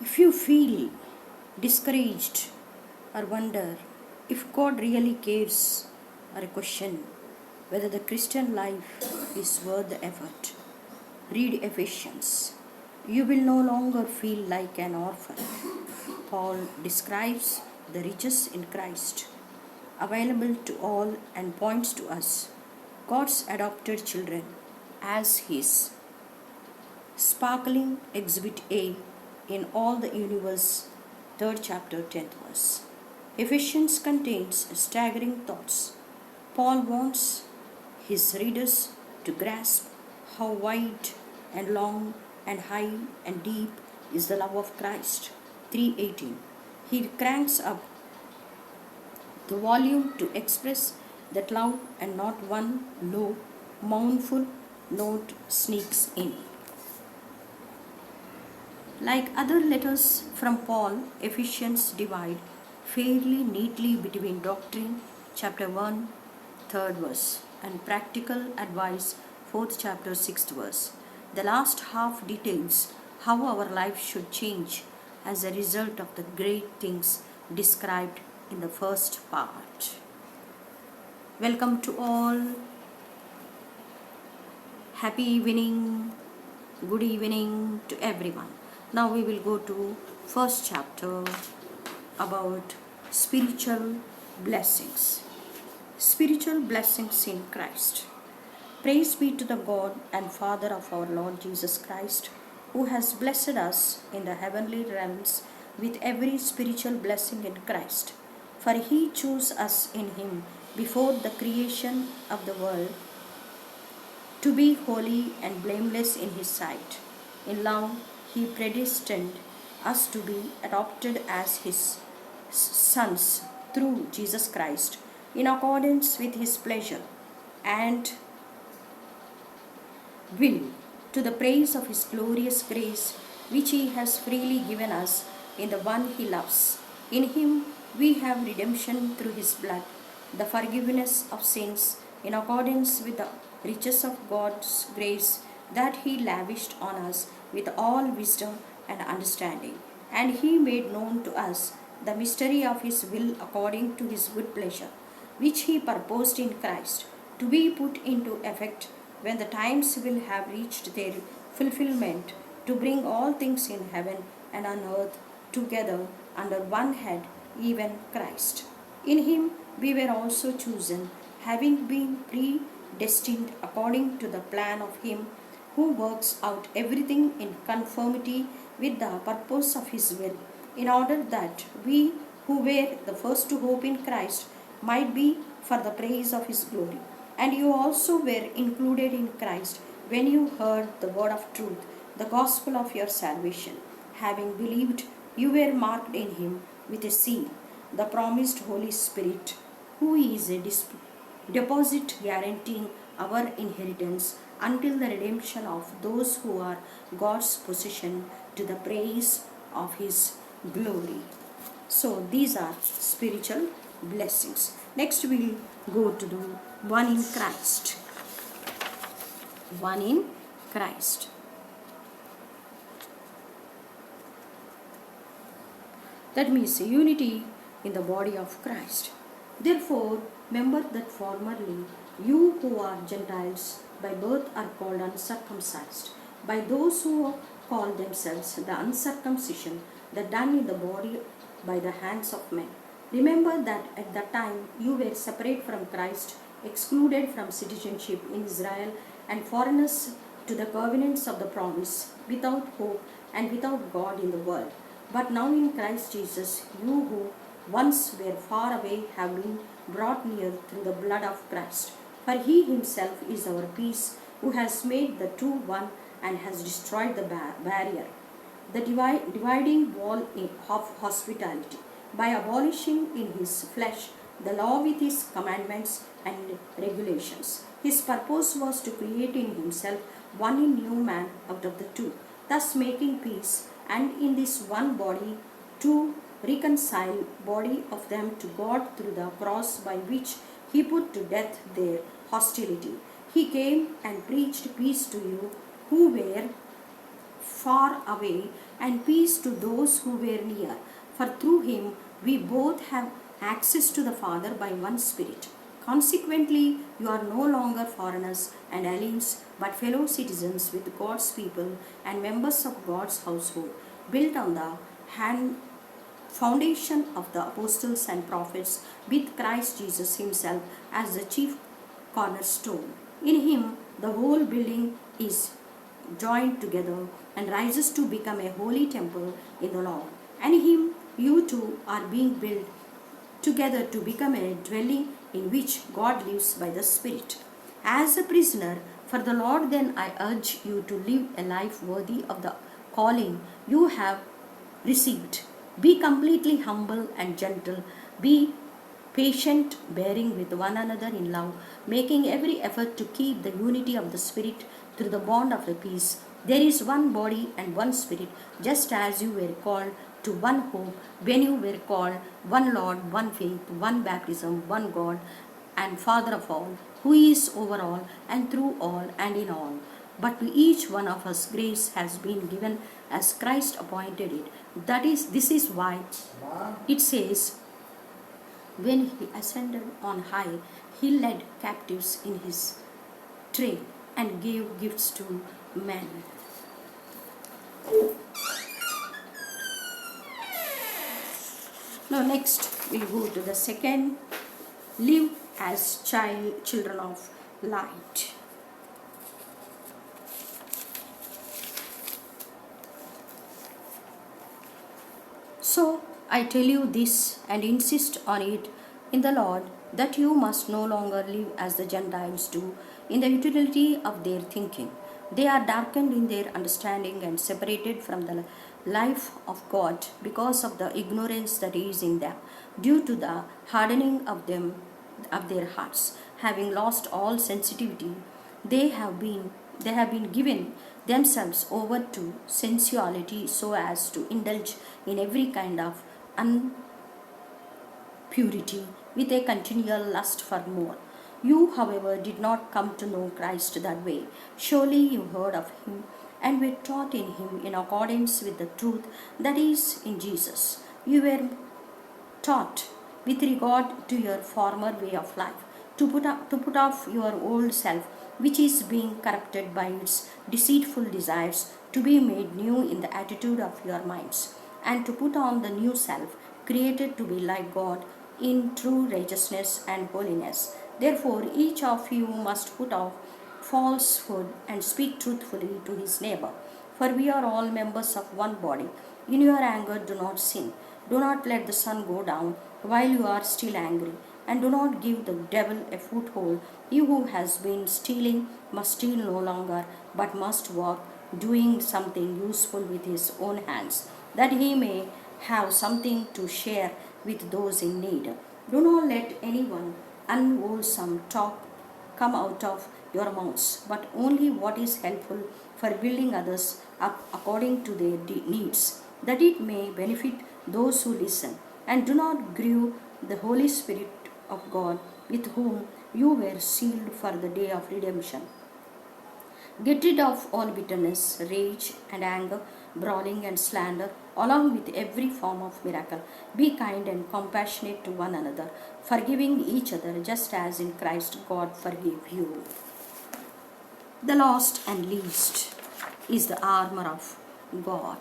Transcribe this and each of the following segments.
If you feel discouraged or wonder if God really cares or question whether the Christian life is worth the effort, read Ephesians. You will no longer feel like an orphan. Paul describes the riches in Christ available to all and points to us, God's adopted children, as his sparkling exhibit A in all the universe, 3rd chapter, 10th verse. Ephesians contains staggering thoughts. Paul wants his readers to grasp how wide and long and high and deep is the love of Christ. 3:18. He cranks up the volume to express that love, and not one low, mournful note sneaks in. Like other letters from Paul, Ephesians divide fairly neatly between doctrine, chapter 1, 3rd verse, and practical advice, 4th chapter, 6th verse. The last half details how our life should change as a result of the great things described in the first part. Welcome to all. Happy evening. Good evening to everyone. Now we will go to first chapter about spiritual blessings. Spiritual blessings in Christ. Praise be to the God and Father of our Lord Jesus Christ, who has blessed us in the heavenly realms with every spiritual blessing in Christ. For he chose us in him before the creation of the world to be holy and blameless in his sight. In love, he predestined us to be adopted as his sons through Jesus Christ, in accordance with his pleasure and will, to the praise of his glorious grace, which he has freely given us in the one he loves. In him we have redemption through his blood, the forgiveness of sins, in accordance with the riches of God's grace that he lavished on us with all wisdom and understanding. And he made known to us the mystery of his will according to his good pleasure, which he purposed in Christ to be put into effect when the times will have reached their fulfillment, to bring all things in heaven and on earth together under one head, even Christ. In him we were also chosen, having been predestined according to the plan of him who works out everything in conformity with the purpose of his will, in order that we who were the first to hope in Christ might be for the praise of his glory. And you also were included in Christ when you heard the word of truth, the gospel of your salvation. Having believed, you were marked in him with a seal, the promised Holy Spirit, who is a deposit guaranteeing our inheritance until the redemption of those who are God's possession, to the praise of his glory. So these are spiritual blessings. Next we'll go to the one in Christ. One in Christ. That means unity in the body of Christ. Therefore, remember that formerly you who are Gentiles by birth are called uncircumcised by those who call themselves the uncircumcision that done in the body by the hands of men. Remember that at that time you were separate from Christ, excluded from citizenship in Israel, and foreigners to the covenants of the promise, without hope and without God in the world. But now in Christ Jesus, you who once were far away have been brought near through the blood of Christ. For he himself is our peace, who has made the two one and has destroyed the barrier, the dividing wall of hospitality, by abolishing in his flesh the law with his commandments and regulations. His purpose was to create in himself one new man out of the two, thus making peace, and in this one body to reconcile body of them to God through the cross, by which he put to death their hostility. He came and preached peace to you who were far away, and peace to those who were near. For through him we both have access to the Father by one Spirit. Consequently, you are no longer foreigners and aliens, but fellow citizens with God's people and members of God's household, built on the hand foundation of the apostles and prophets, with Christ Jesus himself as the chief cornerstone. In him, the whole building is joined together and rises to become a holy temple in the Lord. And in him, you too are being built together to become a dwelling in which God lives by the Spirit. As a prisoner for the Lord, then I urge you to live a life worthy of the calling you have received. Be completely humble and gentle. Be patient, bearing with one another in love, making every effort to keep the unity of the Spirit through the bond of the peace. There is one body and one Spirit, just as you were called to one hope when you were called, one Lord, one faith, one baptism, one God and Father of all, who is over all and through all and in all. But to each one of us grace has been given as Christ appointed it. This is why it says, when he ascended on high, he led captives in his train and gave gifts to men. Now next we'll go to the second, live as children of light. So I tell you this and insist on it in the Lord, that you must no longer live as the Gentiles do in the utility of their thinking. They are darkened in their understanding and separated from the life of God because of the ignorance that is in them, due to the hardening of their hearts. Having lost all sensitivity, they have been given themselves over to sensuality, so as to indulge in every kind of impurity with a continual lust for more. You, however, did not come to know Christ that way. Surely you heard of him and were taught in him in accordance with the truth that is in Jesus. You were taught with regard to your former way of life, to put off your old self, which is being corrupted by its deceitful desires, to be made new in the attitude of your minds, and to put on the new self, created to be like God in true righteousness and holiness. Therefore, each of you must put off falsehood and speak truthfully to his neighbor, for we are all members of one body. In your anger, do not sin. Do not let the sun go down while you are still angry, and do not give the devil a foothold. He who has been stealing must steal no longer, but must work, doing something useful with his own hands, that he may have something to share with those in need. Do not let anyone unwholesome talk come out of your mouths, but only what is helpful for building others up according to their needs, that it may benefit those who listen. And do not grieve the Holy Spirit of God, with whom you were sealed for the day of redemption. Get rid of all bitterness, rage and anger, brawling and slander, along with every form of miracle. Be kind and compassionate to one another, forgiving each other, just as in Christ God forgave you. The last and least is the armor of God.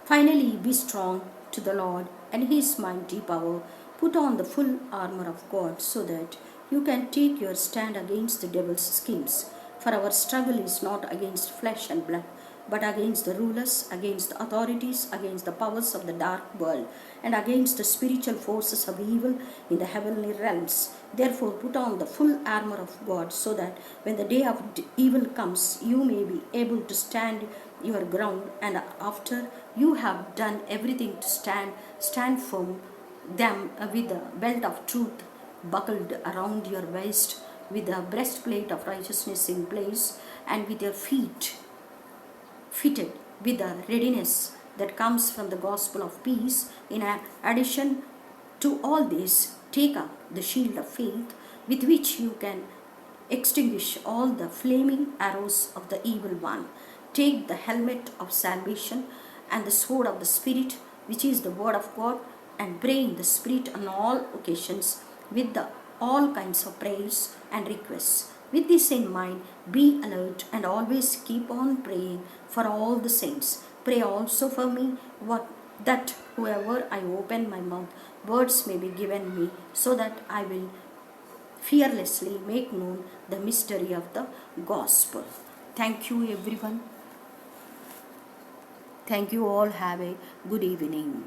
Finally, be strong to the Lord and his mighty power. Put on the full armor of God, so that you can take your stand against the devil's schemes. For our struggle is not against flesh and blood, but against the rulers, against the authorities, against the powers of the dark world, and against the spiritual forces of evil in the heavenly realms. Therefore, put on the full armor of God, so that when the day of evil comes, you may be able to stand your ground, and after you have done everything to stand firm, them with the belt of truth buckled around your waist, with the breastplate of righteousness in place, and with your feet fitted with the readiness that comes from the gospel of peace. In addition to all this, take up the shield of faith, with which you can extinguish all the flaming arrows of the evil one. Take the helmet of salvation and the sword of the Spirit, which is the word of God, and pray in the Spirit on all occasions with all kinds of prayers and requests. With this in mind, be alert and always keep on praying for all the saints. Pray also for me that whoever I open my mouth, words may be given me, so that I will fearlessly make known the mystery of the gospel. Thank you, everyone. Thank you all. Have a good evening.